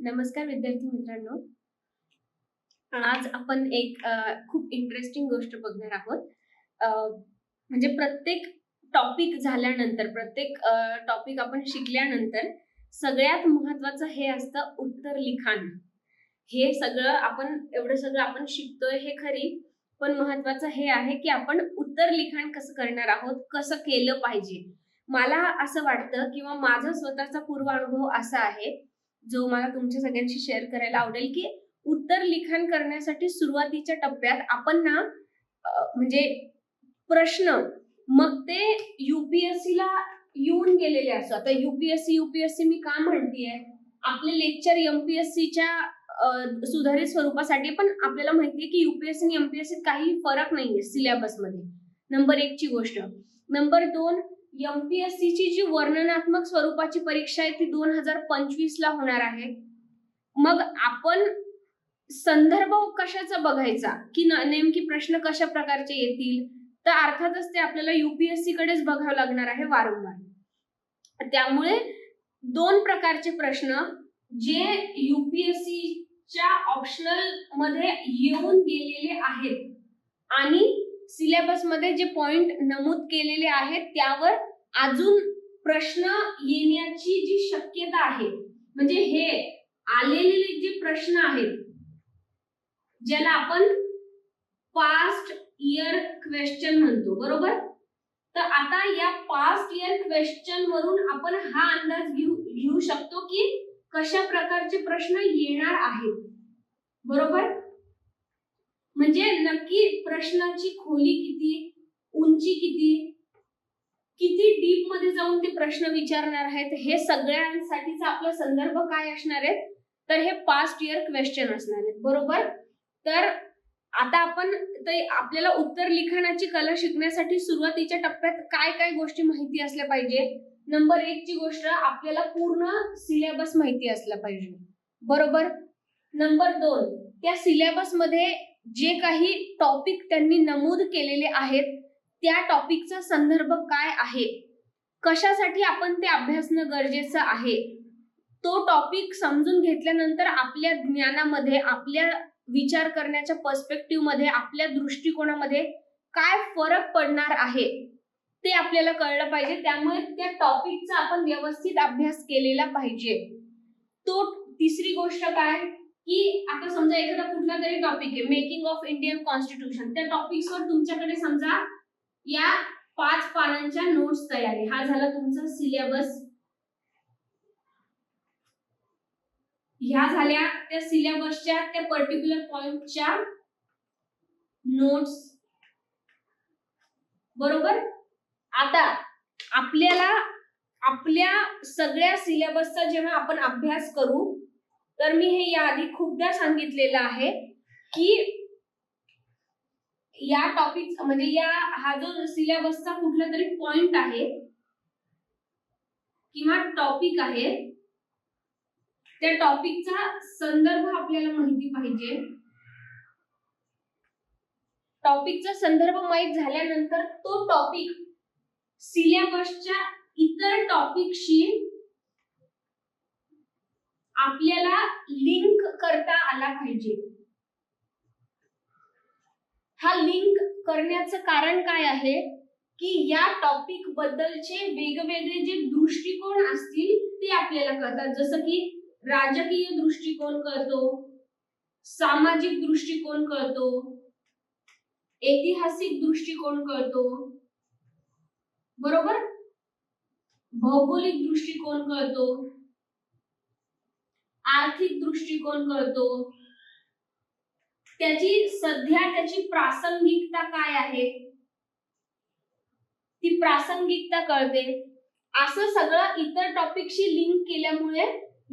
नमस्कार विद्यार्थी मित्रांनो. आज आपण एक खूप इंटरेस्टिंग गोष्ट बघणार आहोत. म्हणजे प्रत्येक टॉपिक झाल्यानंतर, प्रत्येक टॉपिक आपण शिकल्यानंतर सगळ्यात महत्त्वाचं हे असतं उत्तर लिखाण. हे सगळं एवढं सगळं आपण शिकतोय हे खरी, पण महत्त्वाचं हे आहे की आपण उत्तर लिखाण कसं करणार आहोत, कसं केलं पाहिजे. मला असं वाटतं किंवा माझा स्वतःचा पूर्वानुभव असा आहे, जो मला तुमच्या सगळ्यांशी शेअर करायला आवडेल, की उत्तर लिखाण करण्यासाठी सुरुवातीच्या टप्प्यात आपण ना म्हणजे प्रश्न, मग ते युपीएससीला येऊन गेलेले असो. आता युपीएससी मी का म्हणतेय, आपले लेक्चर एमपीएससीच्या सुधारित स्वरूपासाठी, पण आपल्याला माहितीये की युपीएससी आणि एमपीएससी काही फरक नाहीये सिलेबस मध्ये. नंबर 1 ची गोष्ट. नंबर 2, एमपीएससी ची जी वर्णनात्मक स्वरूपाची परीक्षा आहे ती 2025 ला होणार आहे. मग आपण संदर्भ कशाचा बघायचा, की नेमकी प्रश्न कशा प्रकारचे येतील, तर अर्थातच ते आपल्याला युपीएससी कडेच बघावं लागणार आहे वारंवार. त्यामुळे 2 प्रकारचे प्रश्न जे युपीएससीच्या ऑप्शनल मध्ये येऊन गेलेले आहेत आणि सिलेबस मध्ये जे पॉइंट नमूद केलेले आहेत त्यावर अजून प्रश्न येण्याची जी शक्यता आहे, म्हणजे हे आलेले जे प्रश्न आहेत ज्याला आपण पास्ट इयर क्वेश्चन म्हणतो, बरोबर. तर आता या पास्ट इयर क्वेश्चन वरून आपण हा अंदाज घेऊ शकतो की कशा प्रकारचे प्रश्न येणार आहेत, बरोबर. म्हणजे नक्की प्रश्नाची खोली किती, उंची किती डीप मध्ये जाऊन ते प्रश्न विचारणार आहेत, हे सगळ्यांसाठीचा आपला संदर्भ काय असणार आहे, तर हे पास्ट इयर क्वेश्चन असणार आहेत, बरोबर. तर आता आपल्याला उत्तर लिखाणाची कला शिकण्यासाठी सुरुवातीच्या टप्प्यात काय काय गोष्टी माहिती असल्या पाहिजे. नंबर 1 ची गोष्ट, आपल्याला पूर्ण सिलेबस माहिती असला पाहिजे, बरोबर. नंबर 2, त्या सिलेबस मध्ये जे काही टॉपिक त्यांनी नमूद केलेले आहेत त्या टॉपिकचा संदर्भ काय आहे, कशासाठी आपण ते अभ्यासणं गरजेचं आहे. तो टॉपिक समजून घेतल्यानंतर आपल्या ज्ञानामध्ये, आपल्या विचार करण्याच्या पर्स्पेक्टिव्ह मध्ये, आपल्या दृष्टिकोनामध्ये काय फरक पडणार आहे ते आपल्याला कळलं पाहिजे. त्यामुळे त्या टॉपिकचा आपण व्यवस्थित अभ्यास केलेला पाहिजे. तिसरी गोष्ट काय, की आता समजा एखादा कुठला तरी टॉपिक आहे, मेकिंग ऑफ इंडियन कॉन्स्टिट्यूशन, त्या टॉपिक्सवर तुमच्याकडे समजा या 5 पानांच्या नोट्स तयार आहे. हा झाला तुमचा सिलेबस. ह्या झाल्या त्या सिलेबसच्या त्या पर्टिक्युलर पॉइंटच्या नोट्स, बरोबर. आता आपल्याला आपल्या सगळ्या सिलेबसचा जेव्हा आपण अभ्यास करू, तर मी हे याआधी खूपदा सांगितलेलं आहे की या टॉपिक म्हणजे हा जो सिलेबसचा कुठला तरी पॉइंट आहे किंवा टॉपिक आहे, त्या टॉपिकचा संदर्भ आपल्याला माहिती पाहिजे. टॉपिकचा संदर्भ माहित झाल्यानंतर तो टॉपिक सिलेबसच्या इतर टॉपिकशी आपल्याला लिंक करता आला पाहिजे. हा लिंक करण्याचं कारण काय आहे, की या टॉपिक बद्दलचे वेगवेगळे जे दृष्टिकोन असतील ते आपल्याला कळतात. जसं की राजकीय दृष्टिकोन कळतो, सामाजिक दृष्टिकोन कळतो, ऐतिहासिक दृष्टिकोन कळतो, बरोबर. भौगोलिक दृष्टिकोन कळतो, आर्थिक दृष्टिकोन कळतो, त्याची प्रासंगिकता काय आहे ती प्रासंगिकता कळते. असं सगळं इतर टॉपिकशी लिंक केल्यामुळे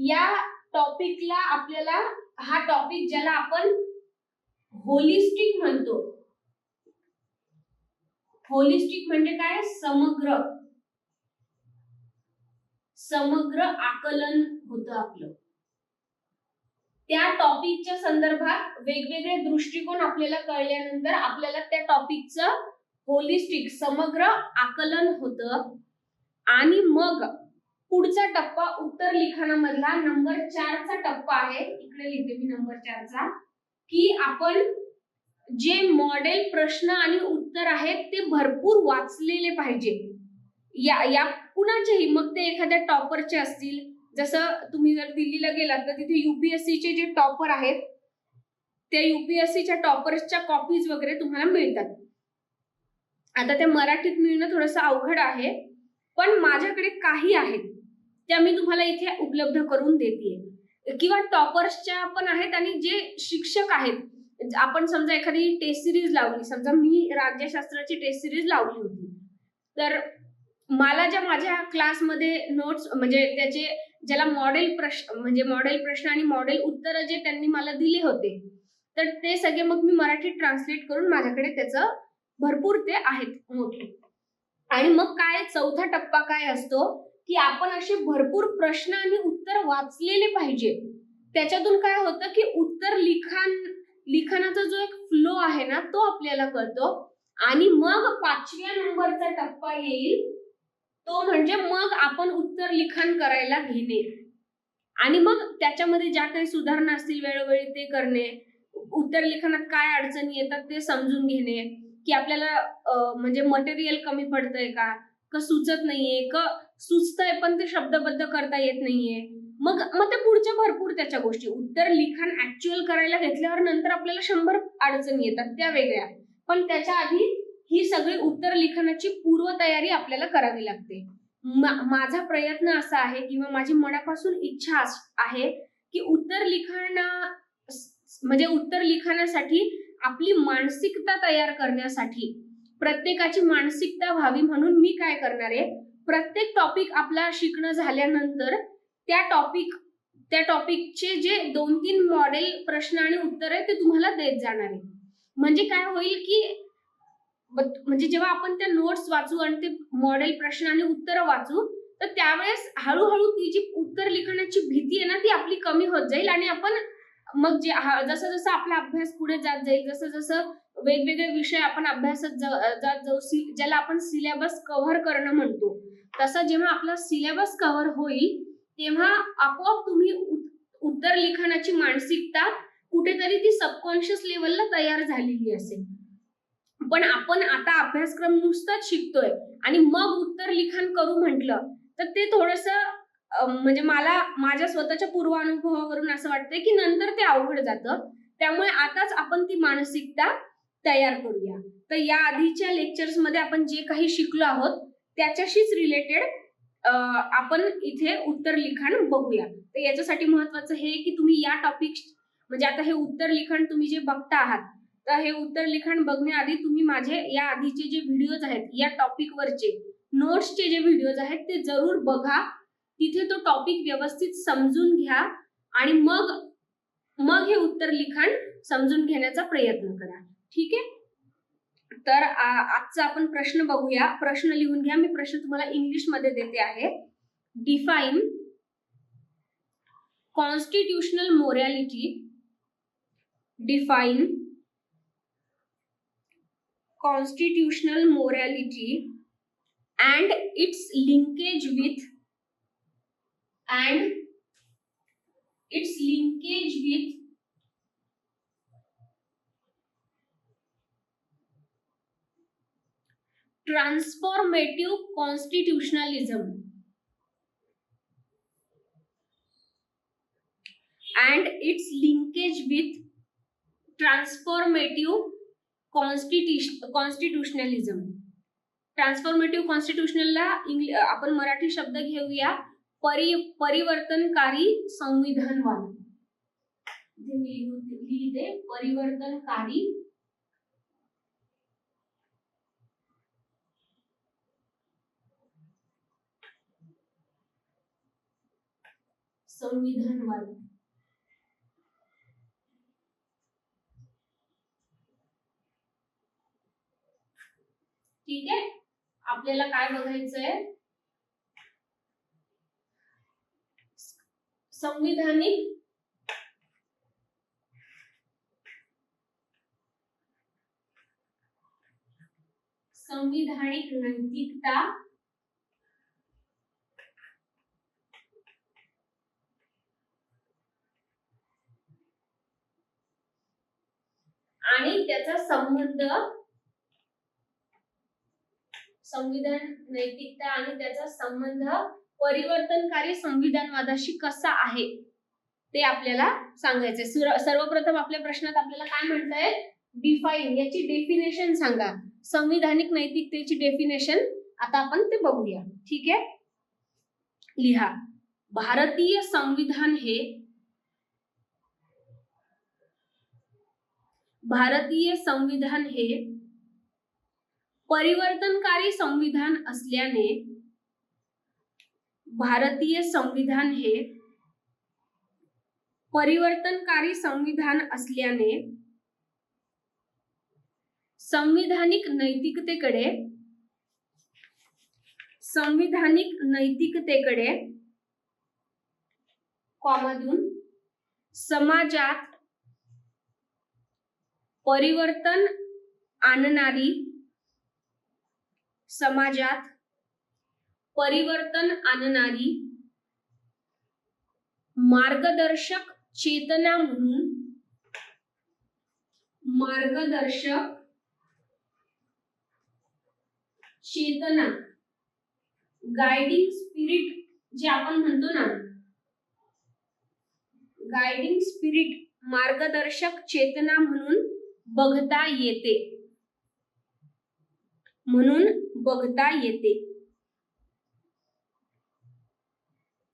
या टॉपिकला आपल्याला, हा टॉपिक ज्याला आपण होलिस्टिक म्हणतो, होलिस्टिक म्हणजे काय, समग्र आकलन होतं आपलं. त्या टॉपिकच्या संदर्भात वेगवेगळे दृष्टिकोन आपल्याला कळल्यानंतर आपल्याला त्या टॉपिकचं होलिस्टिक समग्र आकलन होतं आणि मग पुढचा टप्पा उत्तर लिखाणामधला नंबर 4चा टप्पा आहे. इकडे लिहिते मी नंबर 4चा, की आपण जे मॉडेल प्रश्न आणि उत्तर आहेत ते भरपूर वाचलेले पाहिजे. या कुणाचेही, मग ते एखाद्या टॉपरचे असतील, जसं तुम्ही जर दिल्लीला गेलात तर तिथे युपीएससीचे जे टॉपर आहेत त्या युपीएससीच्या टॉपर्सच्या कॉपीज वगैरे तुम्हाला मिळतात. आता त्या मराठीत मिळणं थोडंसं अवघड आहे, पण माझ्याकडे काही आहेत त्या मी तुम्हाला इथे उपलब्ध करून देते. किंवा टॉपर्सच्या पण आहेत आणि जे शिक्षक आहेत, आपण समजा एखादी टेस्ट सिरीज लावली, समजा मी राज्यशास्त्राची टेस्ट सिरीज लावली होती, तर मला ज्या माझ्या क्लासमध्ये नोट्स म्हणजे त्याचे ज्याला मॉडेल प्रश्न आणि मॉडेल उत्तर जे त्यांनी मला दिले होते, तर ते सगळे मग मी मराठीत ट्रान्सलेट करून माझ्याकडे त्याचं भरपूर ते आहेत मोठे. आणि मग काय चौथा टप्पा काय असतो, की आपण असे भरपूर प्रश्न आणि उत्तर वाचलेले पाहिजे. त्याच्यातून काय होतं, की उत्तर लिखाणाचा जो एक फ्लो आहे ना तो आपल्याला कळतो. आणि मग 5व्या नंबरचा टप्पा येईल, तो म्हणजे मग आपण उत्तर लिखाण करायला घेणे आणि मग त्याच्यामध्ये ज्या काही सुधारणा असतील वेळोवेळी ते करणे, उत्तर लिखाणात काय अडचणी येतात ते समजून घेणे, की आपल्याला म्हणजे मटेरियल कमी पडतंय का सुचत नाहीये, का सुचतंय पण ते शब्दबद्ध करता येत नाहीये. मग ते पुढच्या भरपूर त्याच्या गोष्टी, उत्तर लिखाण ऍक्च्युअल करायला घेतल्यावर नंतर आपल्याला 100 अडचणी येतात त्या वेगळ्या, पण त्याच्या आधी ही सगळी उत्तर लिखाणाची पूर्वतयारी आपल्याला करावी लागते. माझा प्रयत्न असा आहे किंवा माझी मनापासून इच्छा आहे की उत्तर लिखाणासाठी आपली मानसिकता तयार करण्यासाठी प्रत्येकाची मानसिकता व्हावी म्हणून मी काय करणार आहे, प्रत्येक टॉपिक आपला शिकणं झाल्यानंतर त्या टॉपिकचे जे 2-3 मॉडेल प्रश्न आणि उत्तर आहे ते तुम्हाला देत जाणार आहे. म्हणजे काय होईल की म्हणजे जेव्हा आपण त्या नोट्स वाचू आणि ते मॉडेल प्रश्न आणि उत्तर वाचू, तर त्यावेळेस हळूहळू ती जी उत्तर लिखाणाची भीती आहे ना ती आपली कमी होत जाईल आणि आपण मग जसं जसं आपला अभ्यास पुढे जात जाईल, जसं जसं वेगवेगळे विषय आपण अभ्यासात जात जाऊ, ज्याला आपण सिलेबस कव्हर करणं म्हणतो, तसं जेव्हा आपला सिलेबस कव्हर होईल तेव्हा आपोआप तुम्ही उत्तर लिखाणाची मानसिकता कुठेतरी ती सबकॉन्शियस लेवलला तयार झालेली असेल. पण आपण आता अभ्यासक्रम नुसताच शिकतोय आणि मग उत्तर लिखाण करू म्हटलं तर ते थोडंसं म्हणजे मला माझ्या स्वतःच्या पूर्वानुभवावरून असं वाटतंय की नंतर ते अवघड जातं. त्यामुळे आताच आपण ती मानसिकता तयार करूया. तर या आधीच्या लेक्चर्स मध्ये आपण जे काही शिकलो आहोत त्याच्याशीच रिलेटेड आपण इथे उत्तर लिखाण बघूया. तर याच्यासाठी महत्वाचं हे की तुम्ही या टॉपिक म्हणजे आता हे उत्तर लिखाण तुम्ही जे बघता आहात, तर हे उत्तर लिखाण बघण्याआधी तुम्ही माझे या आधीचे जे व्हिडिओज आहेत या टॉपिक वरचे नोट्सचे जे व्हिडिओज आहेत ते जरूर बघा. तिथे तो टॉपिक व्यवस्थित समजून घ्या आणि मग हे उत्तर लिखाण समजून घेण्याचा प्रयत्न करा. ठीक आहे. तर आजचा आपण प्रश्न बघूया. प्रश्न लिहून घ्या. मी प्रश्न तुम्हाला इंग्लिश मध्ये देते आहे. Define constitutional morality. Define constitutional morality and its linkage with transformative constitutionalism and its linkage with transformative कॉन्स्टिट्यूशनलिझम. Transformative कॉन्स्टिट्यूशनलला आपण मराठी शब्द घेऊया परिवर्तनकारी संविधानवाद. लिहिते परिवर्तनकारी संविधानवाद. ठीक आहे. आपल्याला काय बघायचंय, संविधानिक नैतिकता आणि त्याचा संबंध संविधान नैतिकता आणि त्याचा संबंध परिवर्तनकारी संविधानवादाशी कसा आहे ते आपल्याला सांगायचंय. सर्वप्रथम आपल्या प्रश्नात आपल्याला काय म्हणताय, डिफाईन, याची डेफिनेशन सांगा. संविधानिक नैतिकतेची डेफिनेशन आता आपण ते बघूया. ठीक आहे, लिहा. भारतीय संविधान हे परिवर्तनकारी संविधान असल्याने संविधानिक नैतिकतेकडे कॉमातून समाजात परिवर्तन आणणारी मार्गदर्शक चेतना गायडिंग स्पिरिट जे आपण म्हणतो ना, गायडिंग स्पिरिट, मार्गदर्शक चेतना म्हणून बघता येते.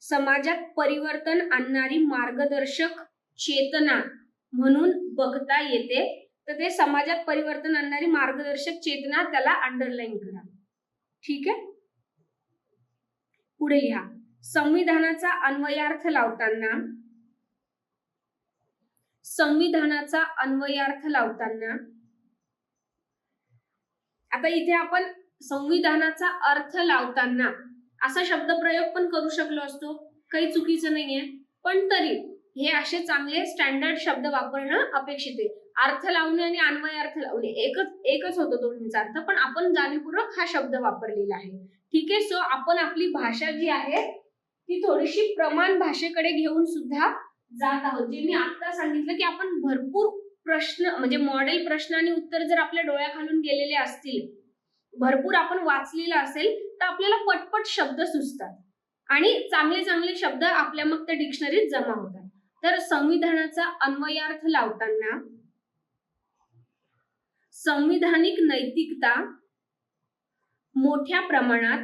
समाजात परिवर्तन आणणारी मार्गदर्शक चेतना म्हणून बघता येते. तर ते समाजात परिवर्तन आणणारी मार्गदर्शक चेतना, त्याला अंडरलाईन करा. ठीक आहे, पुढे लिहा. संविधानाचा अन्वयार्थ लावताना आता इथे आपण संविधानाचा अर्थ लावताना असा शब्दप्रयोग पण करू शकलो असतो, काही चुकीचं नाहीये, पण तरी हे असे चांगले स्टँडर्ड शब्द वापरणं अपेक्षित आहे. अर्थ लावणे आणि अन्वयार्थ लावणे एकच होतो दोन्हीचा अर्थ, पण आपण जाणीवपूर्वक हा शब्द वापरलेला आहे. ठीक आहे, सो आपण आपली भाषा जी आहे ती थोडीशी प्रमाण भाषेकडे घेऊन सुद्धा जात आहोत. जे मी आता सांगितलं की आपण भरपूर प्रश्न म्हणजे मॉडेल प्रश्न आणि उत्तर जर आपल्या डोळ्याखालून गेलेले असतील, भरपूर आपण वाचलेलं असेल, तर आपल्याला पटपट शब्द सुचतात आणि चांगले शब्द आपल्या मग त्या डिक्शनरीत जमा होतात. तर संविधानाचा अन्वयार्थ लावताना संविधानिक नैतिकता मोठ्या प्रमाणात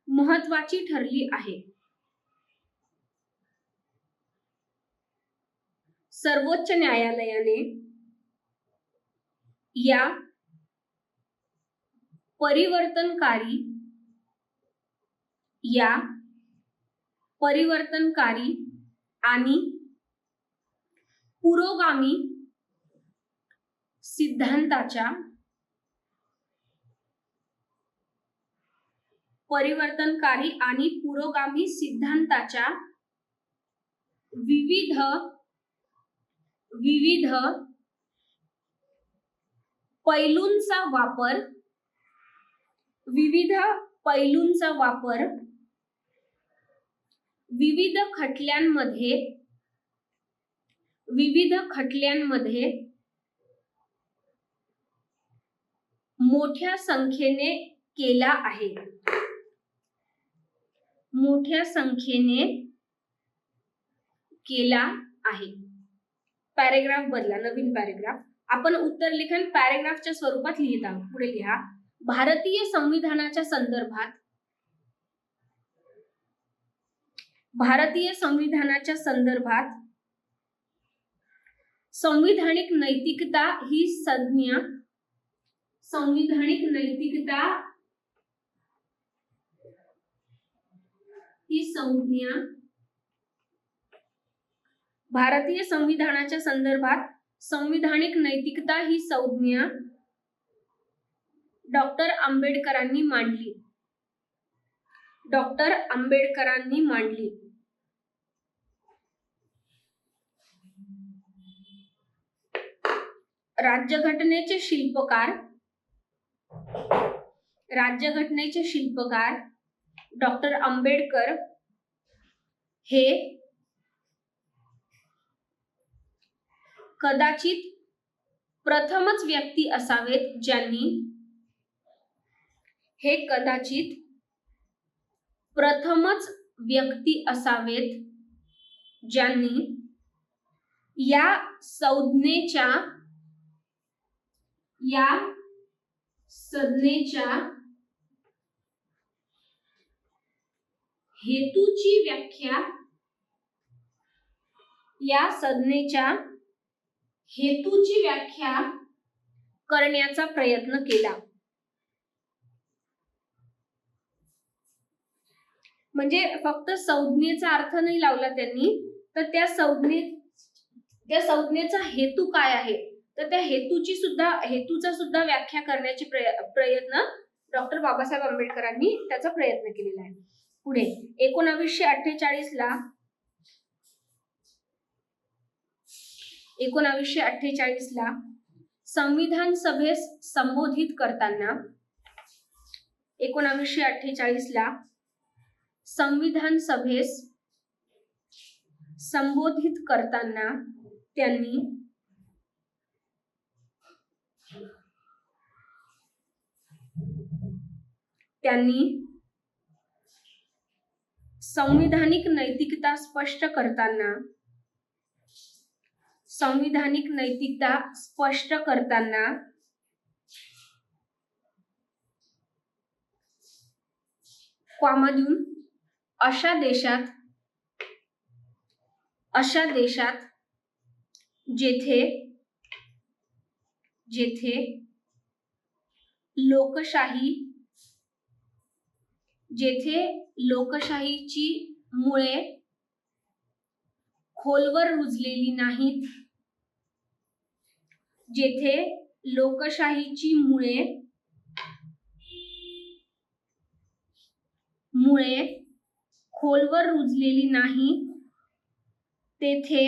महत्वाची ठरली आहे. सर्वोच्च न्यायालयाने या परिवर्तनकारी आणि पुरोगामी सिद्धांताच्या विविध पैलूंचा वापर विविध खटल्यांमध्ये मोठ्या संख्येने केला आहे. पॅरेग्राफ बदला, नवीन पॅरेग्राफ. आपण उत्तर लिखाण पॅरेग्राफच्या स्वरूपात लिहित आहोत. पुढे लिहा. भारतीय संविधानाच्या संदर्भात संविधानिक नैतिकता ही संज्ञा भारतीय संविधानाच्या संदर्भात संविधानिक नैतिकता ही संज्ञा डॉक्टर आंबेडकरांनी मांडली. राज्यघटनेचे शिल्पकार डॉक्टर आंबेडकर हे कदाचित प्रथमच व्यक्ती असावेत ज्यांनी, हे कदाचित प्रथमच व्यक्ती असावेत ज्यांनी या संज्ञेच्या हेतूची व्याख्या करण्याचा प्रयत्न केला. म्हणजे फक्त संज्ञेचा अर्थ नाही लावला त्यांनी, तर त्या संज्ञेचा हेतू काय आहे, तर त्या हेतूचा सुद्धा व्याख्या करण्याची प्रयत्न डॉक्टर बाबासाहेब आंबेडकरांनी त्याचा प्रयत्न केलेला आहे. पुढे 1948 ला संविधान सभेस संबोधित करताना, 1948 ला संविधान सभेस संबोधित करताना त्यांनी संविधानिक नैतिकता स्पष्ट करताना कॉमातून अशा देशात जेथे लोकशाहीची मुळे खोलवर रुजलेली नाहीत, मुळे खोलवर रुजलेली नाही, तेथे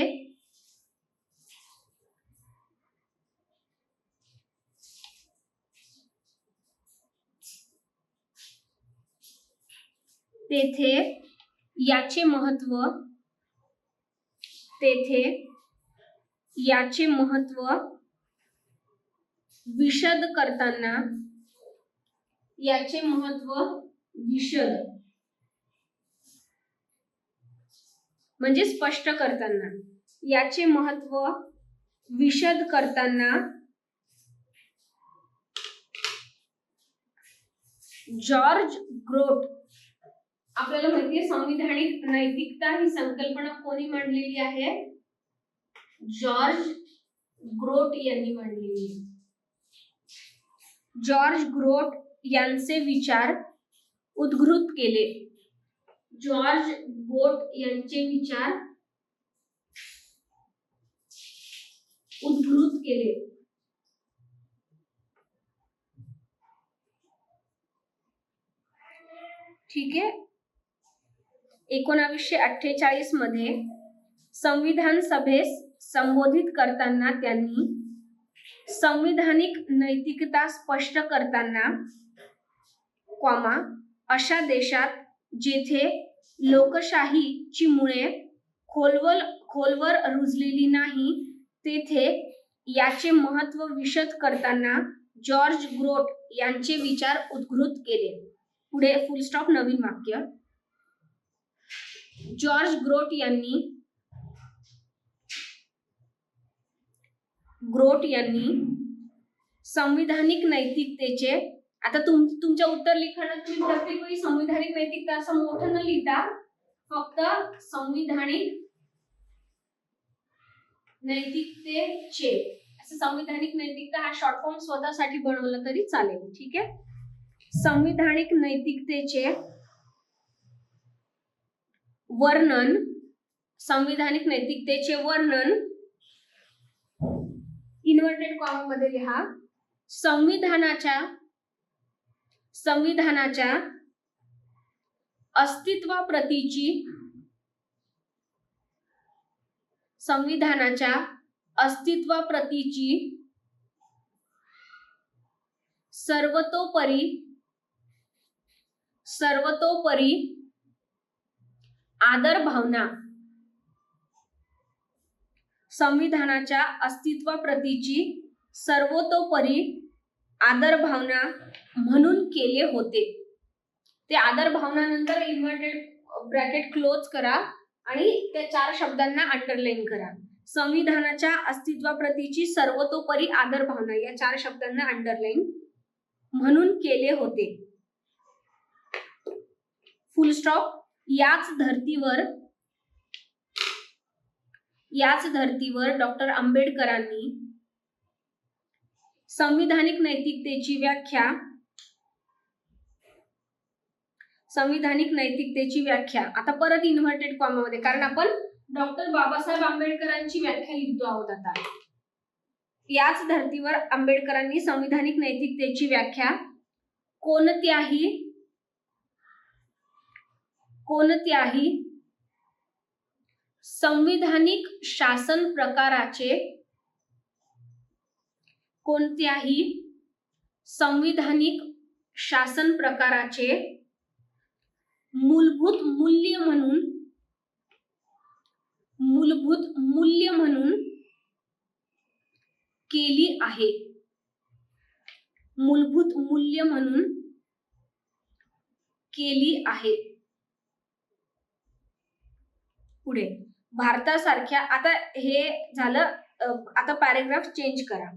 याचे महत्व विशद म्हणजे स्पष्ट करताना, याचे महत्व विशद करताना जॉर्ज ग्रोट, आपल्याला माहिती आहे संविधानिक नैतिकता ही संकल्पना कोणी मांडलेली आहे, जॉर्ज ग्रोट यांनी मांडलेली आहे. जॉर्ज ग्रोट यांचे विचार उद्धृत केले. जॉर्ज ग्रोट यांचे विचार उद्धृत केले. ठीक आहे. 1948 मध्ये संविधान सभेस संबोधित करताना त्यांनी संविधानिक नैतिकता स्पष्ट करताना कॉमा अशा देशात जेथे लोकशाहीची मुळे खोलवर रुजलेली नाही, तेथे याचे महत्व विशद करताना जॉर्ज ग्रोट यांचे विचार उद्धृत केले. पुढे फुल स्टॉप, नवीन वाक्य. जॉर्ज ग्रोट यांनी संविधानिक नैतिकतेचे, आता तुमच्या उत्तर लिखाणात तुम्ही प्रत्येक वेळी संविधानिक नैतिकता असं मोठं न लिहिता फक्त संविधानिक नैतिकतेचे असं, संविधानिक नैतिकता हा शॉर्ट फॉर्म स्वतःसाठी बनवलं तरी चालेल. ठीक आहे. संविधानिक नैतिकतेचे वर्णन, इन्व्हर्टेड कॉमा मध्ये लिहा. संविधानाच्या अस्तित्वाप्रतीची सर्वतोपरी आदर भावना संविधानाच्या अस्तित्वाप्रतीची सर्वतोपरी आदर भावना म्हणून केले होते. ते आदर भावनानंतर इन्व्हर्टेड ब्रॅकेट क्लोज करा आणि त्या 4 शब्दांना अंडरलाईन करा. संविधानाच्या अस्तित्वाप्रतीची सर्वतोपरी आदर भावना या 4 शब्दांना अंडरलाईन म्हणून केले होते. फुल स्टॉप. याच धर्तीवर डॉक्टर आंबेडकरांनी संविधानिक नैतिकतेची व्याख्या आता परत इन्व्हर्टेड कॉमामध्ये, कारण आपण डॉक्टर बाबासाहेब आंबेडकरांची व्याख्या लिहितो आहोत आता. याच धर्तीवर आंबेडकरांनी संविधानिक नैतिकतेची व्याख्या कोणत्याही संविधानिक शासन प्रकाराचे मूलभूत मूल्य म्हणून केली आहे. मूलभूत मूल्य म्हणून केली आहे. पुढे भारतासारख्या, आता हे झालं, आता पॅराग्राफ चेंज करा.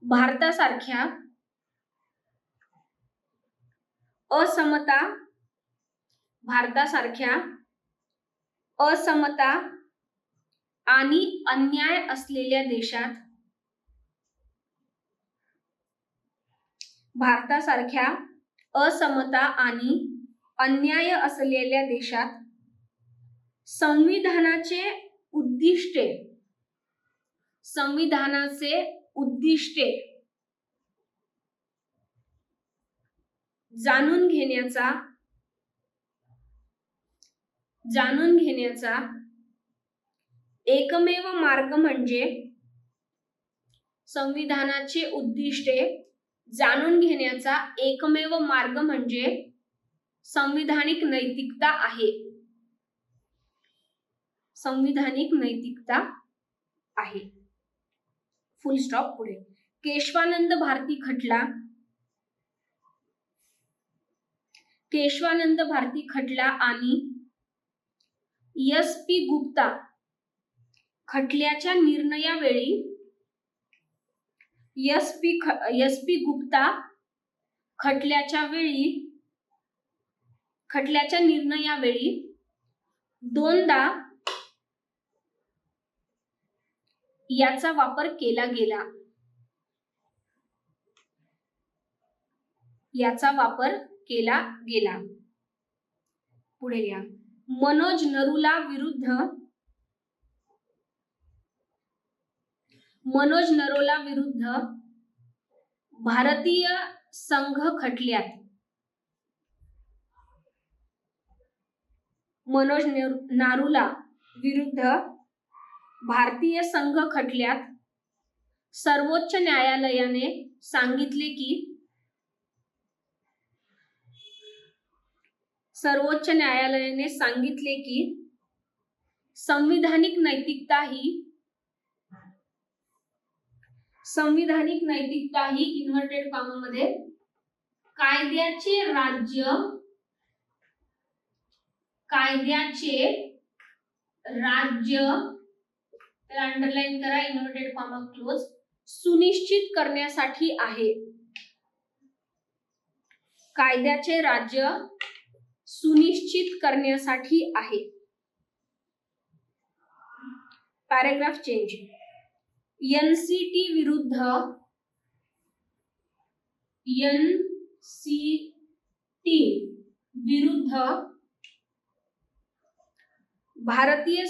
भारतासारख्या असमता आणि अन्याय असलेल्या देशात संविधानाचे उद्दिष्टे जाणून घेण्याचा एकमेव मार्ग म्हणजे संविधानाचे उद्दिष्टे जाणून घेण्याचा एकमेव मार्ग म्हणजे संविधानिक नैतिकता आहे. संविधानिक नैतिकता आहे. फुल स्टॉप. पुढे केशवानंद भारती खटला आणि एस.पी. गुप्ता खटल्याच्या निर्णयावेळी दोनदा याचा वापर केला गेला. पुढे या. मनोज नरोला विरुद्ध भारतीय संघ खटल्यात मनोज नारूला विरुद्ध भारतीय संघ खटल्यात सर्वोच्च न्यायालयाने सांगितले की संविधानिक नैतिकता ही इन्व्हर्टेड कॉमामध्ये कायद्याचे राज्य अंडरलाईन करा, इन्व्हर्टेड कॉमा क्लोज, सुनिश्चित करण्यासाठी आहे. कायद्याचे राज्य सुनिश्चित करण्यासाठी आहे. Paragraph change. एनसीटी विरुद्ध भारतीय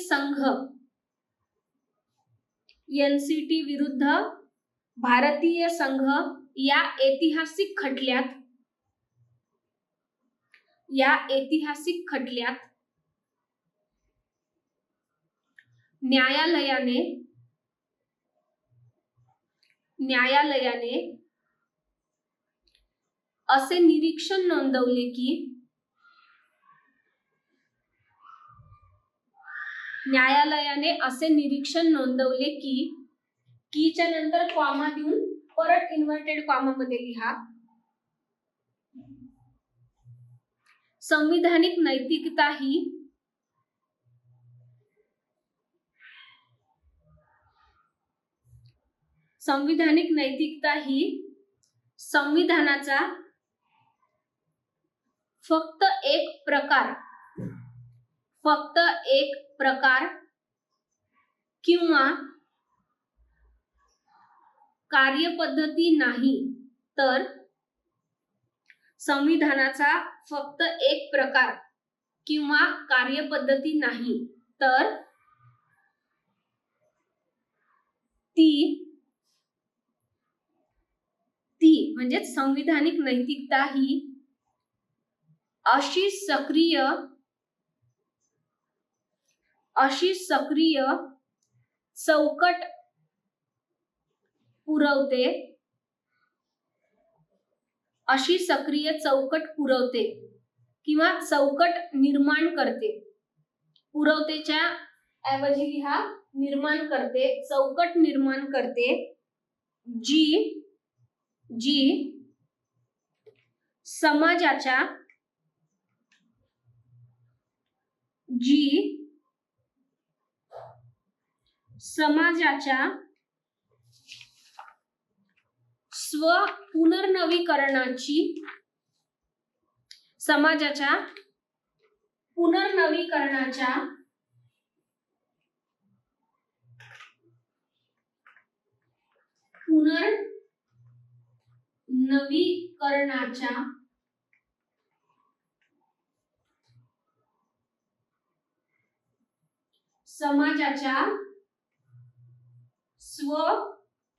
संघ या ऐतिहासिक खटल्यात न्यायालयाने असे निरीक्षण नोंदवले की न्यायालयाने असे निरीक्षण नोंदवले की कीच्या नंतर कॉमा देऊन परत इन्व्हर्टेड कॉमा मध्ये लिहा. संविधानिक नैतिकता ही संविधानाचा फक्त एक प्रकार किंवा कार्यपद्धती नाही, तर संविधानाचा फक्त एक प्रकार किंवा कार्यपद्धती नाही, तर ती म्हणजे संविधानिक नैतिकता ही अशी सक्रिय चौकट पुरवते किंवा चौकट निर्माण करते. पुरवतेच्या ऐवजी लिहा निर्माण करते. चौकट निर्माण करते जी समाजाच्या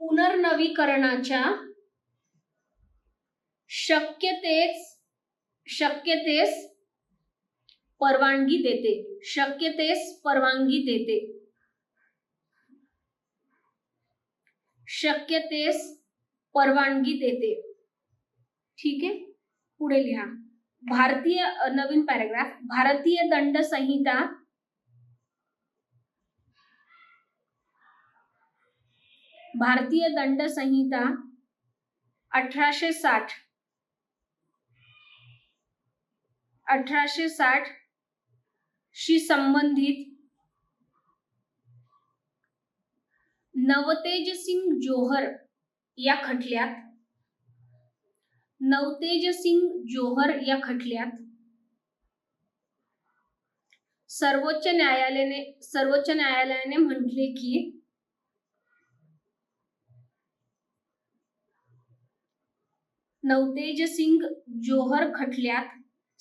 पुनर्नवीकरणाच्या शक्यतेस परवानगी देते. ठीक आहे, पुढे लिहा. नवीन पॅराग्राफ. भारतीय दंड संहिता 1860 शी संबंधित नवतेज सिंग जोहर या खटल्यात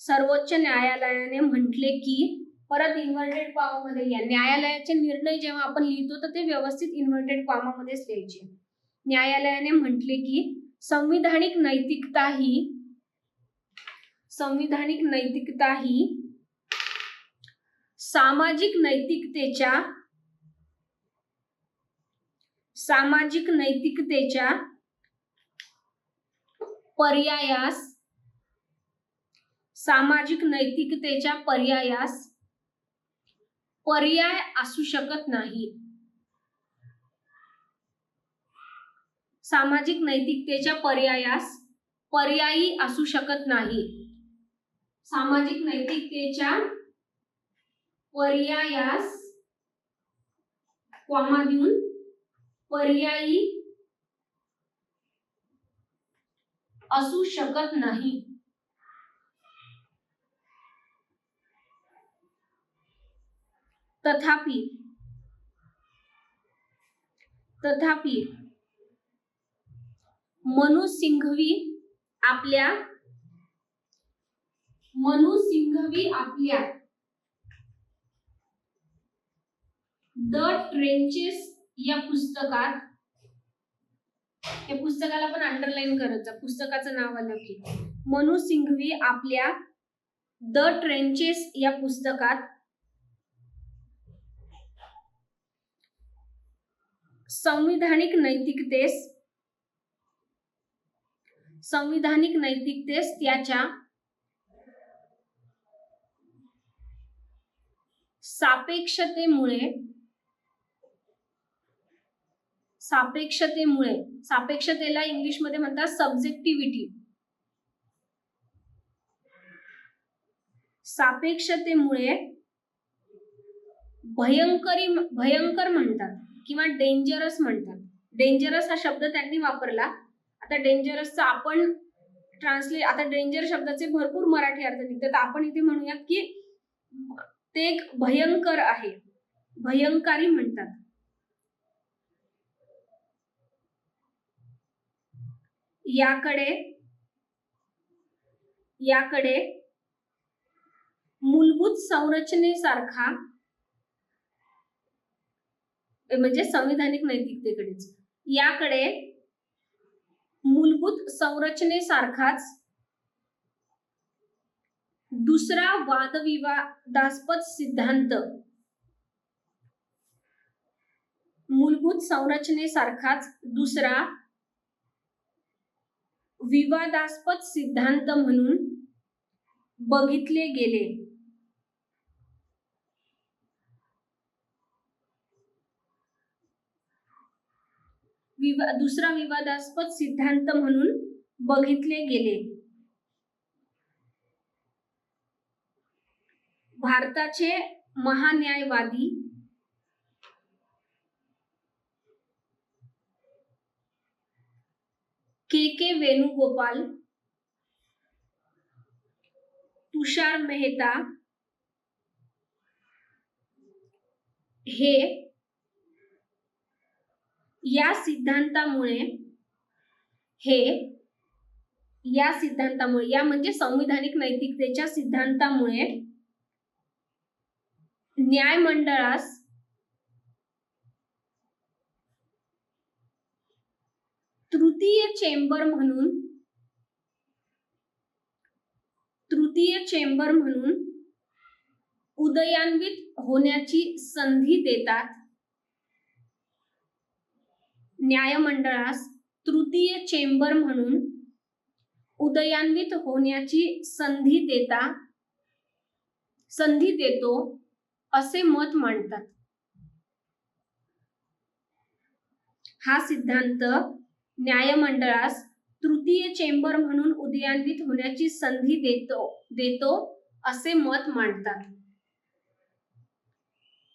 सर्वोच्च न्यायालयाने म्हटले की परत इन्व्हर्टेड कॉमा मध्ये लिहा. न्यायालयाचे निर्णय जेव्हा आपण लिहितो तर ते व्यवस्थित इन्व्हर्टेड कॉमा मध्येच लिहायचे. न्यायालयाने म्हटले की संविधानिक नैतिकता ही सामाजिक नैतिकतेच्या पर्यायास पर्याय असू शकत नाही. सामाजिक नैतिकतेच्या पर्यायास पर्यायी असू शकत नाही. सामाजिक नैतिकतेच्या पर्यायास कॉमा देऊन पर्यायी असू शकत नाही. तथापि मनु सिंघवी आपल्या द ट्रेंचेस या पुस्तकात, या पुस्तकाला पण अंडरलाईन करायचं, पुस्तकाचं नाव आलं की. मनु सिंघवी आपल्या द ट्रेंचेस या पुस्तकात संविधानिक नैतिकतेस त्याच्या सापेक्षतेमुळे सापेक्षतेला इंग्लिशमध्ये म्हणतात सब्जेक्टिव्हिटी. सापेक्षतेमुळे भयंकर म्हणतात किंवा डेंजरस म्हणतात. डेंजरस हा शब्द त्यांनी वापरला. आता डेंजरसचा आपण आता डेंजर शब्दाचे भरपूर मराठी अर्थ निघतात. आपण इथे म्हणूयात की ते एक भयंकर आहे, भयंकारी म्हणतात. याकडे मूलभूत संरचनेसारखा म्हणजे संविधानिक नैतिकतेकडेच, याकडे मूलभूत संरचनेसारखाच दुसरा वादविवादास्पद सिद्धांत, मूलभूत संरचनेसारखाच दुसरा विवादास्पद सिद्धांत म्हणून बघितले गेले. दुसरा विवादास्पद सिद्धांत म्हणून बघितले गेले. भारताचे महान्यायवादी के वेणुगोपाल, तुषार मेहता हे या सिद्धांतामुळे या म्हणजे संविधानिक नैतिकतेच्या सिद्धांतामुळे न्यायमंडळास तृतीय चेंबर म्हणून उदयान्वित होण्याची संधी देतात. न्यायमंडळास तृतीय चेंबर म्हणून उदयान्वित होण्याची संधी देतो असे मत मांडतात. हा सिद्धांत न्यायमंडळास तृतीय चेंबर म्हणून उदयान्वित होण्याची संधी देतो असे मत मांडतात.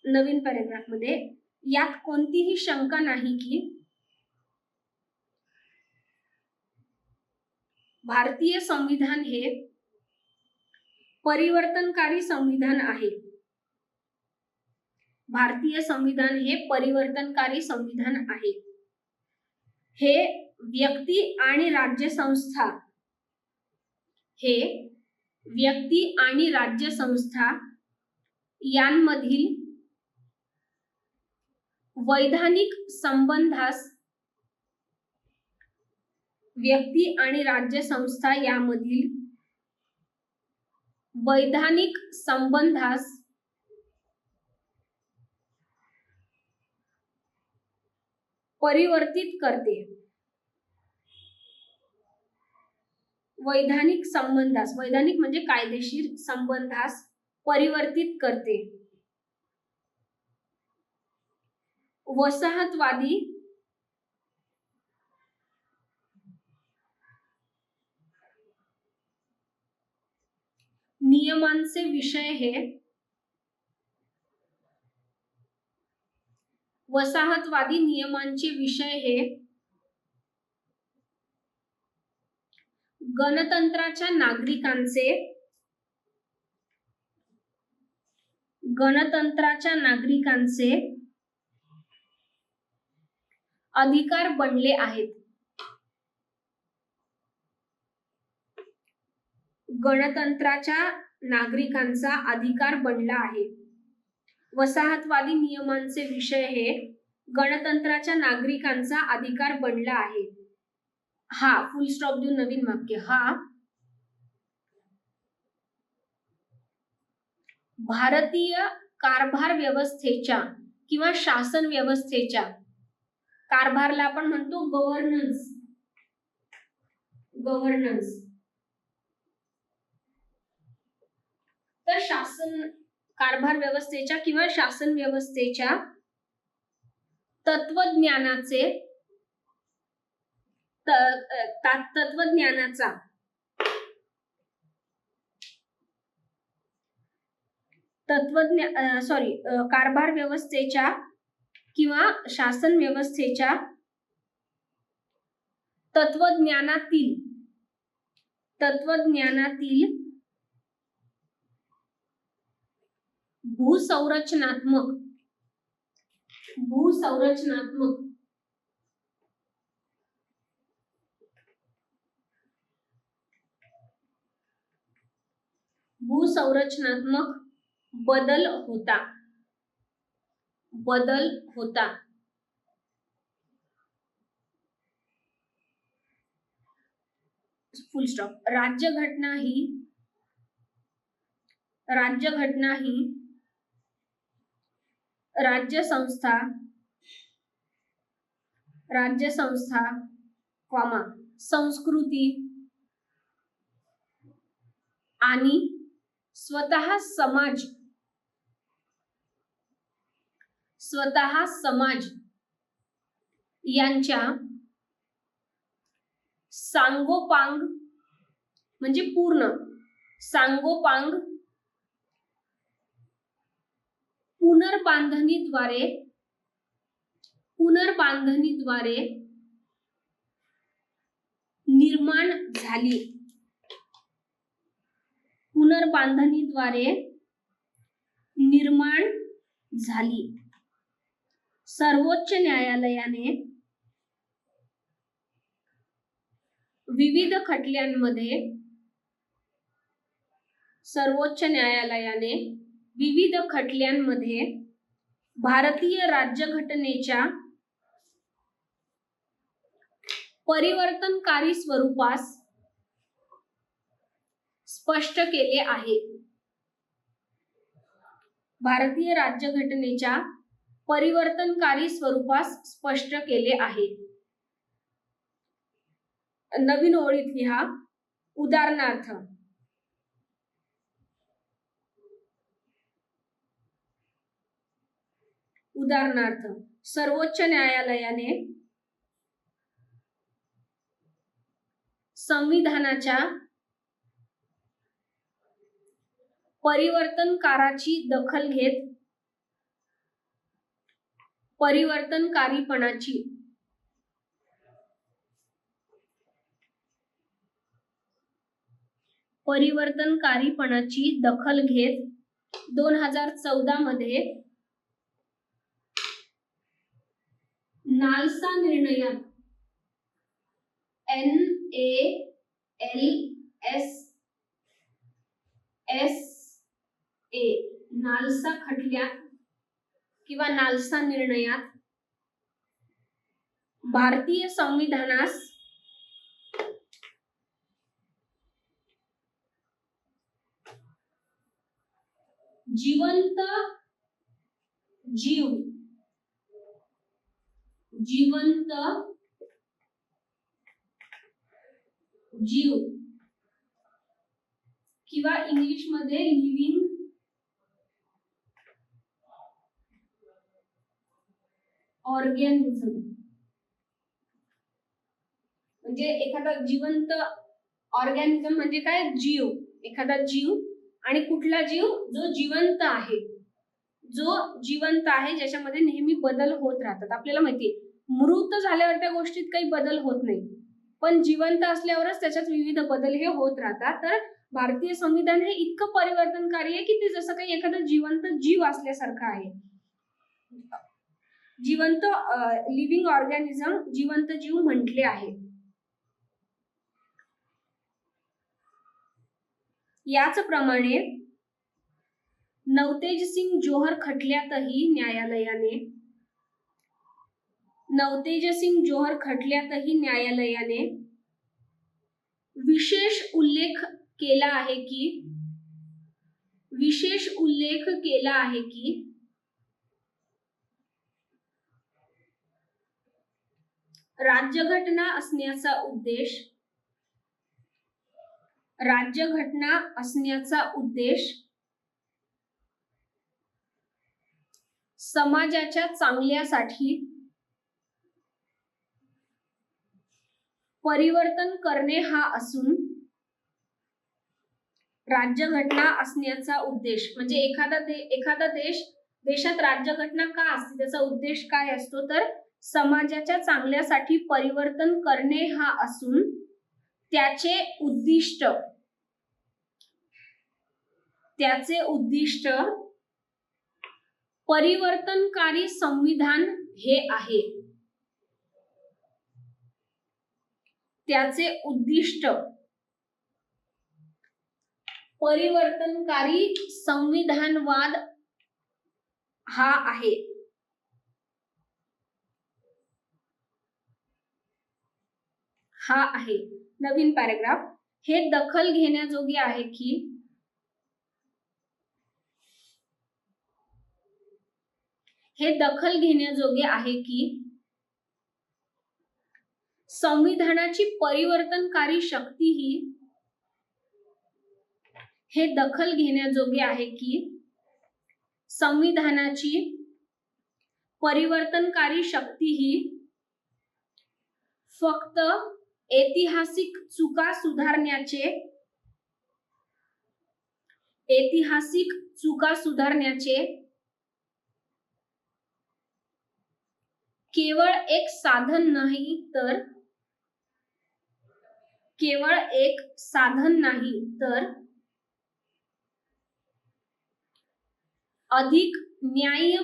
नवीन पॅरेग्राफ मध्ये यात कोणतीही शंका नाही की भारतीय संविधान हे परिवर्तनकारी संविधान आहे. भारतीय संविधान हे परिवर्तनकारी संविधान आहे. हे व्यक्ती आणि राज्य संस्था यांमधील वैधानिक संबंधास परिवर्तित करते. वैधानिक म्हणजे कायदेशीर संबंधास परिवर्तित करते. वसाहतवादी नियमांचे विषय हे गणतंत्राच्या नागरिकांचे अधिकार बनले आहेत. गणतंत्राच्या नागरिकांचा अधिकार बनला आहे. वसाहतवादी नियमांचे विषय हे गणतंत्राच्या नागरिकांचा अधिकार बनला आहे. हा फुल स्टॉप देऊन नवीन वाक्य. हा भारतीय कारभार व्यवस्थेच्या किंवा शासन व्यवस्थेच्या, कारभारला आपण म्हणतो गव्हर्नन्स, तर कारभार व्यवस्थेच्या किंवा शासन व्यवस्थेच्या तत्वज्ञानाचा कारभार व्यवस्थेच्या किंवा शासन व्यवस्थेच्या तत्वज्ञानातील भूसंरचनात्मक बदल होता. फुल स्टॉप. राज्यघटना ही राज्यसंस्था, संस्कृती आणि स्वतः समाज यांच्या सांगोपांग म्हणजे पूर्ण सांगोपांग पुनर्बांधणीद्वारे निर्माण झाली. सर्वोच्च न्यायालयाने विविध खटल्यांमध्ये भारतीय राज्यघटनेच्या परिवर्तनकारी स्वरूपास स्पष्ट केले आहे. भारतीय राज्यघटनेच्या परिवर्तनकारी स्वरूपास स्पष्ट केले आहे. नवीन ओळीत लिहा. उदाहरणार्थ सर्वोच्च न्यायालयाने संविधानाच्या परिवर्तनकाराची दखल घेत परिवर्तनकारीपणाची 2014 मध्ये नालसा निर्णयात नालसा खटल्यात किंवा नालसा निर्णयात भारतीय संविधानास जिवंत जीव किंवा इंग्लिश मध्ये लिव्हिंग ऑर्गॅनिझम म्हणजे एखादा जिवंत ऑर्गॅनिझम म्हणजे काय? जीव. एखादा जीव. आणि कुठला जीव? जो जिवंत आहे ज्याच्यामध्ये नेहमी बदल होत राहतात. आपल्याला माहितीये मृत झाल्यावर त्या गोष्टीत काही बदल होत नाही, पण जिवंत असल्यावरच त्याच्यात विविध बदल हे होत राहतात. तर भारतीय संविधान हे इतकं परिवर्तनकारी आहे की ते जसं काही एखादा जिवंत जीव असल्यासारखं आहे. जिवंत लिव्हिंग ऑर्गॅनिझम, जिवंत जीव म्हटले आहे. याच प्रमाणे नवतेज सिंग जोहर खटल्यातही न्यायालयाने विशेष उल्लेख केला आहे की राज्यघटना असण्याचा उद्देश समाजाच्या चांगल्यासाठी परिवर्तन करणे हा असून राज्यघटना असण्याचा उद्देश, म्हणजे एखादा देशात राज्यघटना का असते, त्याचा उद्देश काय असतो, तर समाजाच्या चांगल्यासाठी परिवर्तन करणे हा असून त्याचे उद्दिष्ट परिवर्तनकारी संविधान हे आहे. त्याचे उद्दिष्ट परिवर्तनकारी संविधानवाद हा आहे. नवीन पॅराग्राफ. हे दखल घेण्याजोगे आहे की संविधानाची परिवर्तनकारी शक्ती ही फक्त ऐतिहासिक चुका सुधारण्याचे केवळ एक साधन नाही तर अधिक न्याय्य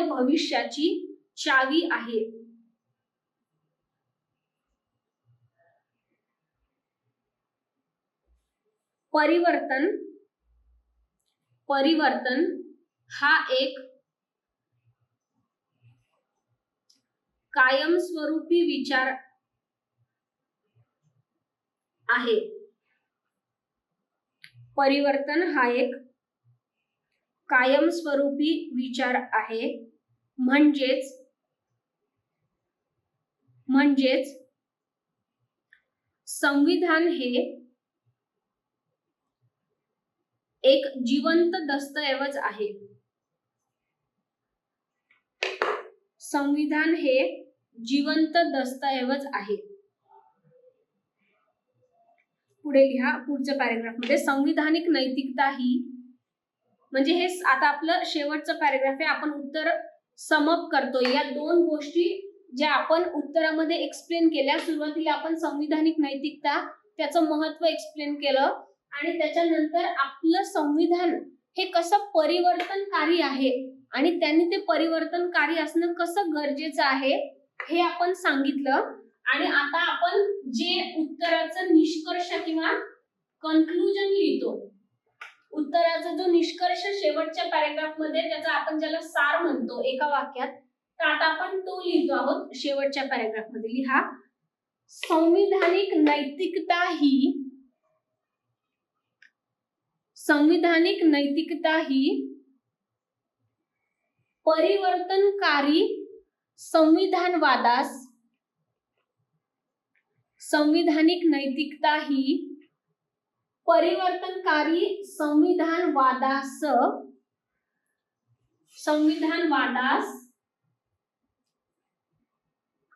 भविष्याची चावी आहे. परिवर्तन हा एक कायमस्वरूपी विचार आहे. म्हणजेच संविधान हे एक जिवंत दस्तऐवज आहे. पुढे लिहा पुढच्या पॅराग्राफ मध्ये. संविधानिक नैतिकता ही, म्हणजे हे आता आपलं शेवटचं पॅराग्राफ आहे. आपण उत्तर समअप करतोय. या दोन गोष्टी ज्या आपण उत्तरामध्ये एक्सप्लेन केल्या. सुरुवातीला आपण संविधानिक नैतिकता, त्याचं महत्व एक्सप्लेन केलं आणि त्याच्यानंतर आपलं संविधान हे कसं परिवर्तनकारी आहे आणि त्यांनी ते परिवर्तनकारी असणं कसं गरजेचं आहे हे आपण सांगितलं. आणि आता आपण जे उत्तराचं निष्कर्ष किंवा कन्क्लुजन लिहितो, उत्तराचा जो निष्कर्ष शेवटच्या पॅराग्राफ मध्ये, त्याचा आपण ज्याला सार म्हणतो एका वाक्यात, तर आता आपण तो लिहितो आहोत शेवटच्या पॅराग्राफ मध्ये. लिहा. संविधानिक नैतिकता ही परिवर्तनकारी संविधानवादास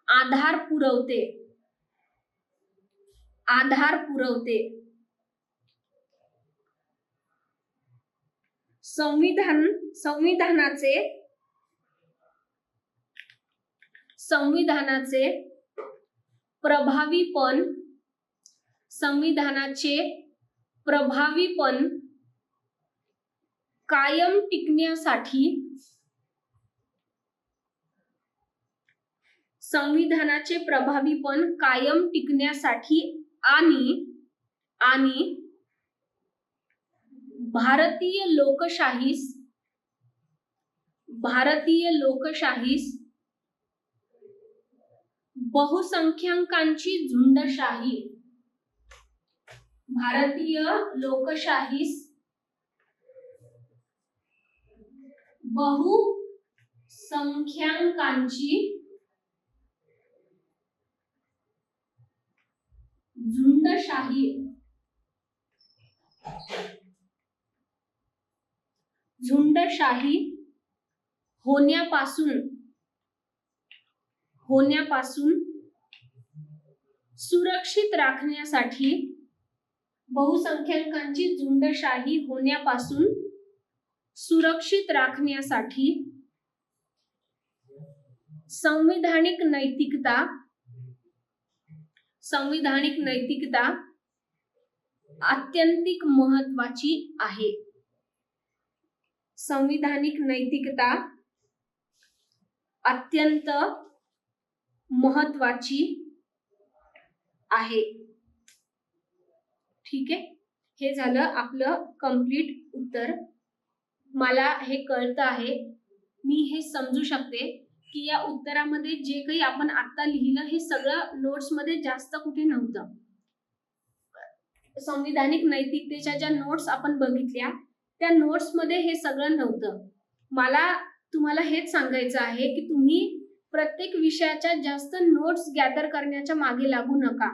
आधार पुरवते. संविधानाचे प्रभावीपण कायम टिकण्यासाठी आणि भारतीय लोकशाहीस बहुसंख्याकांची झुंडशाही झुंडशाही होण्यापासून सुरक्षित राखण्यासाठी बहुसंख्याकांची झुंडशाही होण्यापासून सुरक्षित राखण्यासाठी संविधानिक नैतिकता अत्यंतिक महत्वाची आहे. संविधानिक नैतिकता अत्यंत महत्वाची आहे. ठीक आहे, हे झालं आपलं कंप्लीट उत्तर. मला हे कळतं आहे, मी हे समजू शकते की या उत्तरामध्ये जे काही आपण आता लिहिलं हे सगळं नोट्स मध्ये जास्त कुठे नव्हतं. संविधानिक नैतिकतेच्या ज्या नोट्स आपण बघितल्या त्या नोट्स मध्ये हे सगळं नव्हतं. मला तुम्हाला हेच सांगायचं आहे की तुम्ही प्रत्येक विषयाच्या जास्त नोट्स गॅदर करण्याच्या मागे लागू नका.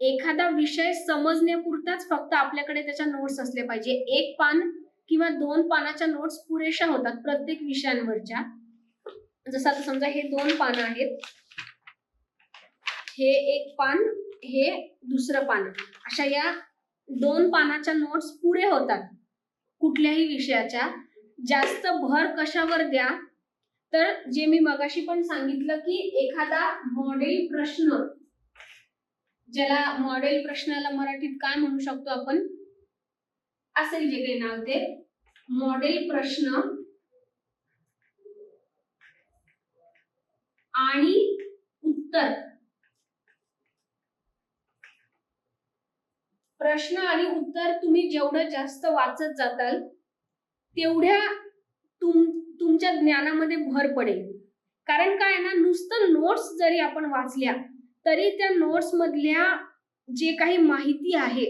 एखादा विषय समजण्यापुरताच फक्त आपल्याकडे त्याच्या नोट्स असले पाहिजे. 1 पान किंवा 2 पानाच्या नोट्स पुरेशा होतात प्रत्येक विषयांवरच्या. जसं आता समजा हे 2 पानं आहेत, हे 1 पान, हे दुसरं पान, अशा या 2 पानाच्या नोट्स पुरे होतात कुठल्याही विषयाच्या. जास्त भर कशावर द्या तर जे मी मगाशी पण सांगितलं की एखादा मॉडेल प्रश्न, ज्याला मॉडेल प्रश्नाला मराठीत काय म्हणू शकतो आपण, असेल जे काही नाव ते मॉडेल प्रश्न आणि उत्तर. प्रश्न आणि उत्तर तुम्ही जेवढं जास्त वाचत जाताल तेवढ्या तुमच्या ज्ञानामध्ये भर पडेल. कारण काय ना, नुसतं नोट्स जरी आपण वाचल्या तरी त्या नोट्स मधल्या जे काही माहिती आहे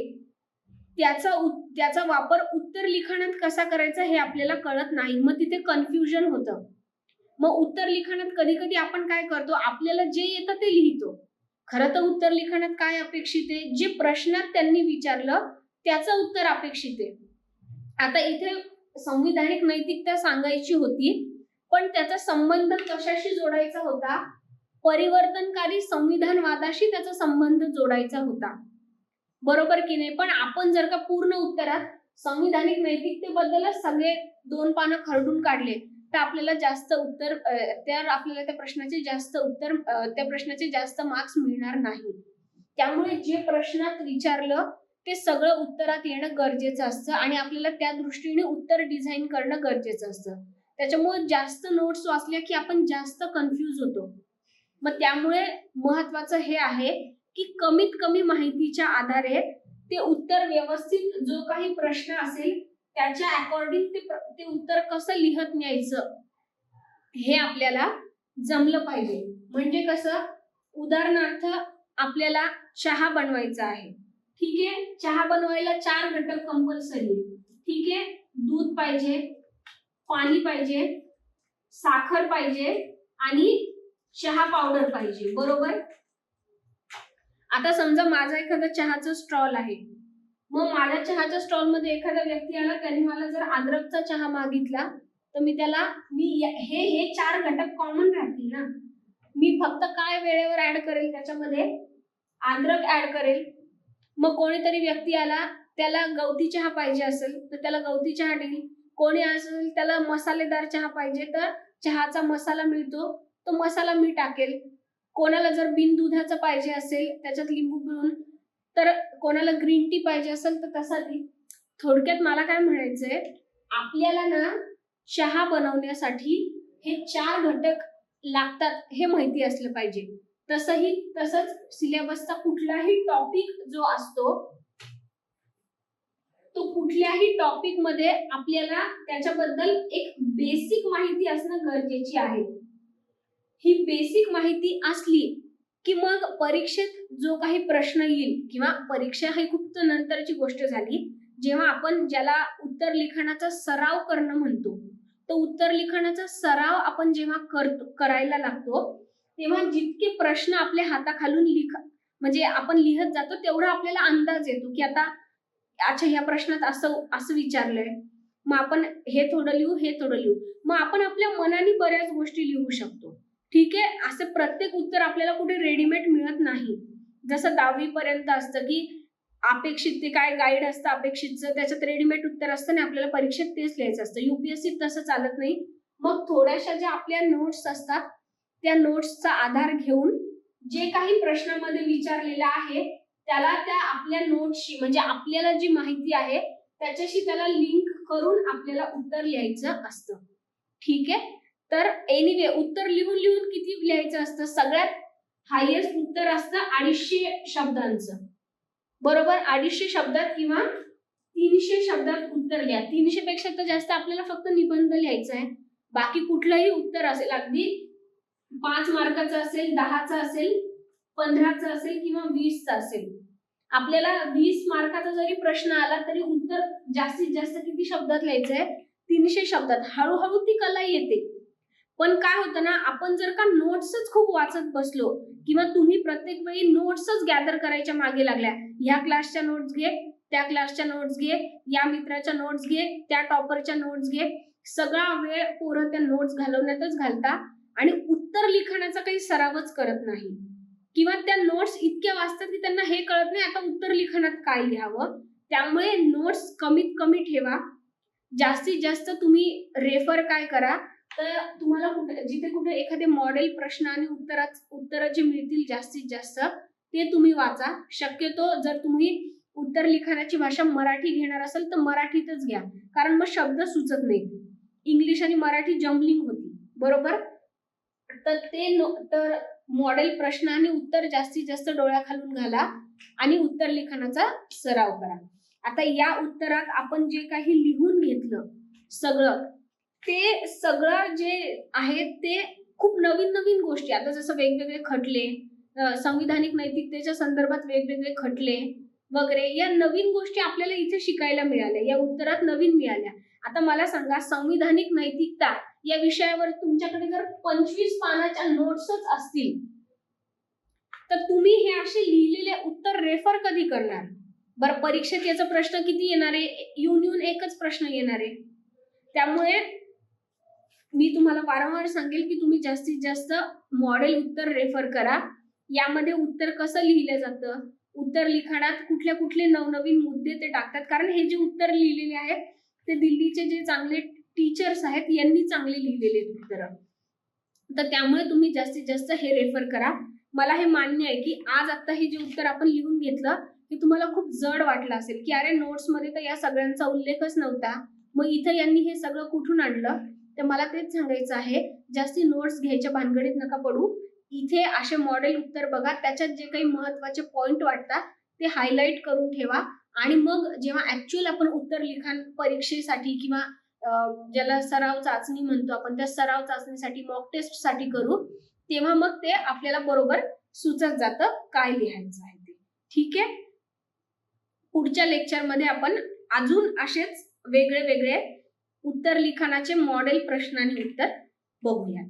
त्याचा वापर उत्तर लिखाणात कसा करायचा हे आपल्याला कळत नाही. मग तिथे कन्फ्युजन होतं. मग उत्तर लिखाणात कधी कधी आपण काय करतो, आपल्याला जे येतं ते लिहितो. खरं तर उत्तर लिखाणात काय अपेक्षित आहे, जे प्रश्नात त्यांनी विचारलं त्याचं उत्तर अपेक्षित आहे. आता इथे संविधानिक नैतिकता सांगायची होती, पण त्याचा संबंध कशाशी जोडायचा होता, परिवर्तनकारी संविधानवादाशी त्याचा संबंध जोडायचा होता. बरोबर की नाही? पण आपण जर का पूर्ण उत्तरात संविधानिक नैतिकतेबद्दलच सगळे 2 पानं खरडून काढले तर आपल्याला जास्त उत्तर आपल्याला त्या प्रश्नाचे जास्त मार्क्स मिळणार नाही. त्यामुळे जे प्रश्नात विचारलं ते सगळं उत्तरात येणं गरजेचं असतं आणि आपल्याला त्या दृष्टीने उत्तर डिझाईन करणं गरजेचं असतं. त्याच्यामुळे जास्त नोट्स वाचल्या की आपण जास्त कन्फ्यूज होतो. मग त्यामुळे महत्वाचं हे आहे की कमीत कमी माहितीच्या आधारे ते उत्तर व्यवस्थित, जो काही प्रश्न असेल त्याच्या अकॉर्डिंग ते उत्तर कसं लिहत न्यायचं हे आपल्याला जमलं पाहिजे. म्हणजे कसं, उदाहरणार्थ आपल्याला चहा बनवायचा आहे, ठीक आहे, चहा बनवायला 4 घटक कंपल्सरी आहे. ठीक आहे, दूध पाहिजे, पाणी पाहिजे, साखर पाहिजे आणि चहा पावडर पाहिजे. बरोबर. आता समजा माझा एखादा चहाचा स्टॉल आहे, मग माझ्या चहाच्या स्टॉल मध्ये एखादा व्यक्ती आला, त्याने मला जर अद्रकचा चहा मागितला तर मी हे 4 घटक कॉमन राहतील ना. मी फक्त काय वेळेवर ऍड करेल, त्याच्यामध्ये अद्रक ऍड करेल. मग कोणीतरी व्यक्ती आला, त्याला गवती चहा पाहिजे असेल तर त्याला गवती चहा देईल. कोणी असेल त्याला मसालेदार चहा पाहिजे तर चहाचा मसाला मिळतो तो मसाला मी टाकेल. कोणाला जर बिन दुधाचा पाहिजे असेल, त्याच्यात लिंबू पिळून, तर कोणाला ग्रीन टी पाहिजे असेल तर तसा ती. थोडक्यात मला काय म्हणायचंय, आपल्याला ना चहा बनवण्यासाठी हे 4 घटक लागतात हे माहिती असलं पाहिजे. तसंच सिलेबसचा कुठलाही टॉपिक जो असतो तो कुठल्याही टॉपिक मध्ये आपल्याला त्याच्याबद्दल एक बेसिक माहिती असणं गरजेची आहे. ही बेसिक माहिती असली की मग परीक्षेत जो काही प्रश्न येईल, किंवा परीक्षा ही खूप नंतरची गोष्ट झाली, जेव्हा आपण ज्याला उत्तर लिखाणाचा सराव करणं म्हणतो, तो उत्तर लिखाणाचा सराव आपण जेव्हा करायला लागतो तेव्हा जितके प्रश्न आपल्या हाताखालून म्हणजे आपण लिहत जातो तेवढा आपल्याला अंदाज येतो की आता अच्छा ह्या प्रश्नात असं असं विचारलंय, मग आपण हे थोडं लिहू, हे थोडं लिहू. मग आपण आपल्या मनाने बऱ्याच गोष्टी लिहू शकतो. ठीक आहे, असं प्रत्येक उत्तर आपल्याला कुठे रेडीमेड मिळत नाही. जसं 10वी पर्यंत असतं की अपेक्षित, ते काय गाईड असतं अपेक्षितचं, त्याच्यात रेडीमेड उत्तर असतं आणि आपल्याला परीक्षेत तेच लिहायचं असतं. युपीएससीत तसं चालत नाही. मग थोड्याशा ज्या आपल्या नोट्स असतात त्या नोट्सचा आधार घेऊन जे काही प्रश्नामध्ये विचारलेलं आहे त्याला त्या आपल्या नोट्सशी, म्हणजे आपल्याला जी माहिती आहे त्याच्याशी त्याला लिंक करून आपल्याला उत्तर लिहायचं असतं. ठीक आहे, तर एनिवे उत्तर लिहून लिहून किती लिहायचं असतं? सगळ्यात हायेस्ट उत्तर असतं 250 शब्दांचं. बरोबर, 250 शब्दात किंवा 300 शब्दात उत्तर लिहा. 300 पेक्षा तर जास्त आपल्याला फक्त निबंध लिहायचा आहे. बाकी कुठलंही उत्तर असेल, अगदी 5 मार्काचं असेल, 10चं असेल, 15चं असेल किंवा 20चं असेल, आपल्याला 20 मार्काचा जरी प्रश्न आला तरी उत्तर जास्तीत जास्त किती शब्दात लिहायचंय? 300 शब्दात. हळूहळू ती कला येते. पण काय होतं ना, आपण जर का नोट्सच खूप वाचत बसलो किंवा तुम्ही प्रत्येक वेळी नोट्सच गॅदर करायच्या मागे लागल्या, ह्या क्लासच्या नोट्स घे, त्या क्लासच्या नोट्स घे, या मित्राच्या नोट्स घे, त्या टॉपरच्या नोट्स घे, सगळा वेळ पोरं त्या नोट्स घालवण्यातच घालता आणि उत्तर लिखाणाचा काही सरावच करत नाही. किंवा त्या नोट्स इतक्या वाचतात की त्यांना हे कळत नाही आता उत्तर लिखाणात काय लिहावं. त्यामुळे नोट्स कमीत कमी ठेवा. जास्तीत जास्त तुम्ही रेफर काय करा, तर तुम्हाला जिथे कुठे एखादे मॉडेल प्रश्न आणि उत्तर जे मिळतील जास्तीत जास्त ते तुम्ही वाचा. शक्यतो जर तुम्ही उत्तर लिखाणाची भाषा मराठी घेणार असेल तर मराठीतच घ्या, कारण मग शब्द सुचत नाही. इंग्लिश आणि मराठी जम्बलिंग होती, बरोबर. तर मॉडेल प्रश्न आणि उत्तर जास्तीत जास्त डोळ्याखालून घाला आणि उत्तर लिखाणाचा सराव करा. आता या उत्तरात आपण जे काही लिहून घेतलं सगळं, ते सगळं जे आहे ते खूप नवीन नवीन गोष्टी, आता जसं वेगवेगळे खटले, संविधानिक नैतिकतेच्या संदर्भात वेगवेगळे खटले वगैरे, या नवीन गोष्टी आपल्याला इथे शिकायला मिळाल्या, या उत्तरात नवीन मिळाल्या. आता मला सांगा, संविधानिक नैतिकता या विषयावर तुमच्याकडे जर 25 पानाच्या नोट्सच असतील तर तुम्ही हे असे लिहिलेले उत्तर रेफर कधी करणार? बरं, परीक्षेत याचा प्रश्न किती येणार आहे? येऊन एकच प्रश्न येणार आहे. त्यामुळे मी तुम्हाला वारंवार सांगेल की तुम्ही जास्तीत जास्त मॉडेल उत्तर रेफर करा. यामध्ये उत्तर कसं लिहिलं जातं, उत्तर लिखाणात कुठले कुठले नवनवीन मुद्दे ते टाकतात, कारण हे जे उत्तर लिहिलेले आहेत ते दिल्लीचे जे चांगले टीचर्स आहेत यांनी चांगले लिहिलेले उत्तर. तर त्यामुळे तुम्ही जास्तीत जास्त हे रेफर करा. मला हे मान्य आहे की आज आता हे जे उत्तर आपण लिहून घेतलं ते तुम्हाला खूप जड वाटलं असेल की अरे नोट्समध्ये तर या सगळ्यांचा उल्लेखच नव्हता, मग इथं यांनी हे सगळं कुठून आणलं. तर मला तेच सांगायचं आहे, जास्ती नोट्स घ्यायच्या भानगडीत नका पडू. इथे असे मॉडेल उत्तर बघा, त्याच्यात जे काही महत्वाचे पॉइंट वाटतात ते हायलाइट करून ठेवा आणि मग जेव्हा ऍक्च्युअल आपण उत्तर लिखाण परीक्षेसाठी किंवा ज्याला सराव चाचणी म्हणतो आपण, त्या सराव चाचणीसाठी मॉक टेस्ट साठी करू, तेव्हा मग ते आपल्याला बरोबर सुचत जातं काय लिहायचं आहे ते. ठीक आहे, पुढच्या लेक्चरमध्ये आपण अजून असेच वेगळे वेगळे उत्तर लिखाणाचे मॉडेल प्रश्न आणि उत्तर बघूयात.